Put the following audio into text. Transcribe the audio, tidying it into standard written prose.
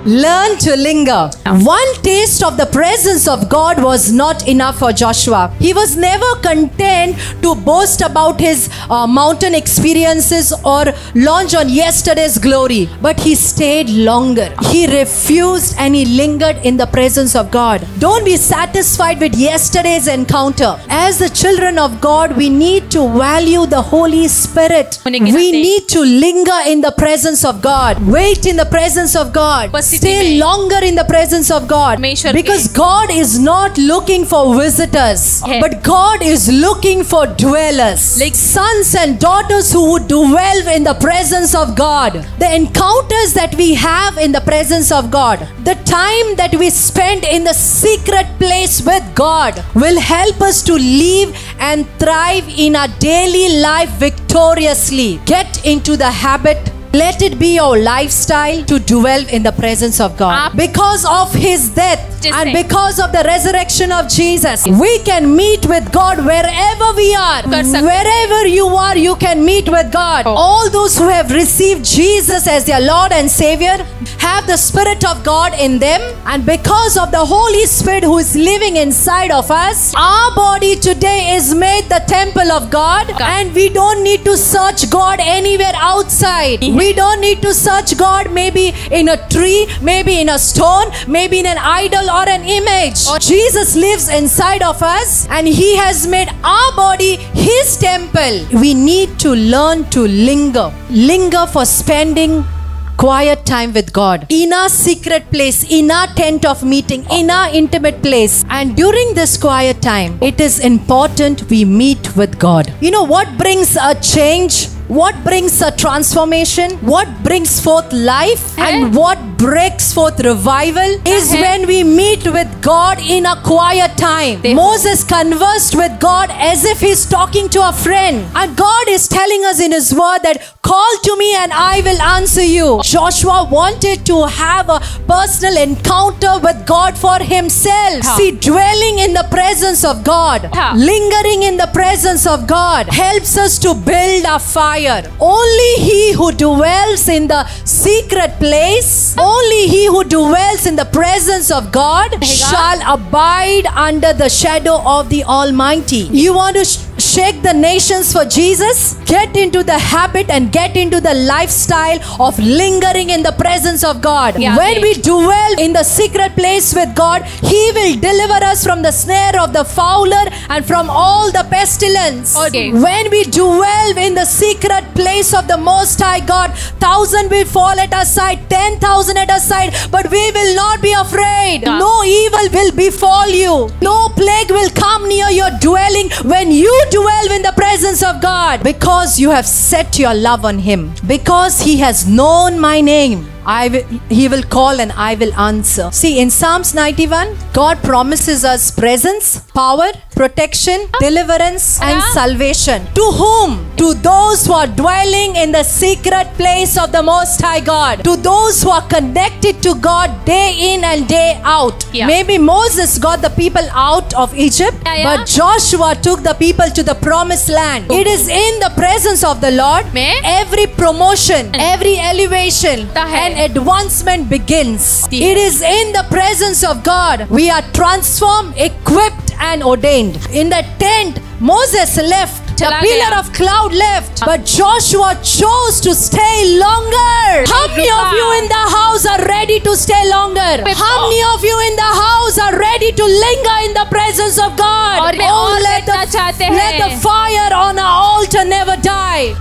Learn to linger. One taste of the presence of God was not enough for Joshua. He was never content to boast about his mountain experiences or launch on yesterday's glory, but he stayed longer. He refused and he lingered in the presence of God. Don't be satisfied with yesterday's encounter. As the children of God, we need to value the Holy Spirit. We need to linger in the presence of God. Wait in the presence of God. Stay longer in the presence of God. Because God is not looking for visitors, but God is looking for dwellers. Like sons and daughters who would dwell in the presence of God. The encounters that we have in the presence of God, the time that we spend in the secret place with God will help us to live and thrive in our daily life victoriously. Get into the habit. Let it be your lifestyle to dwell in the presence of God. Because of His death and because of the resurrection of Jesus, we can meet with God wherever we are. Wherever you are, you can meet with God. All those who have received Jesus as their Lord and Savior have the Spirit of God in them. And because of the Holy Spirit who is living inside of us, our body today is made the temple of God. And we don't need to search God anywhere outside. We don't need to search God maybe in a tree, maybe in a stone, maybe in an idol or an image. Jesus lives inside of us and He has made our body His temple. We need to learn to linger. Linger for spending quiet time with God, in our secret place, in our tent of meeting, in our intimate place. And during this quiet time, it is important we meet with God. You know what brings a change? What brings a transformation? What brings forth life? And what breaks forth revival is when we meet with God in a quiet time. Moses conversed with God as if he's talking to a friend. And God is telling us in His word that, call to me and I will answer you. Joshua wanted to have a personal encounter with God for himself. See, dwelling in the presence of God, lingering in the presence of God helps us to build a fire. Only he who dwells in the secret place, only he who dwells in the presence of God shall abide under the shadow of the Almighty. You want to shake the nations for Jesus? Get into the habit and get into the lifestyle of lingering in the presence of God. When we dwell in the secret place with God, He will deliver us from the snare of the fowler and from all the pestilence. When we dwell in the secret place of the Most High God, 1,000 will fall at our side, 10,000 at our side, but we will not be afraid. No evil will befall you. No plague will come near your dwelling when you dwell in the presence of God, because you have set your love on Him. Because He has known my name, He will call and I will answer. See, in Psalms 91, God promises us presence, power, protection, deliverance and salvation. To whom? To those who are dwelling in the secret place of the Most High God. To those who are connected to God day in and day out. Maybe Moses got the people out of Egypt, but Joshua took the people to the promised land. It is in the presence of the Lord every promotion, every elevation and advancement begins. It is in the presence of God we are transformed, equipped and ordained. In the tent, Moses left. The pillar of cloud left, but Joshua chose to stay longer. How many of you in the house are ready to stay longer? How many of you in the house are ready to linger in the presence of God? Oh, let the fire on our altar never die.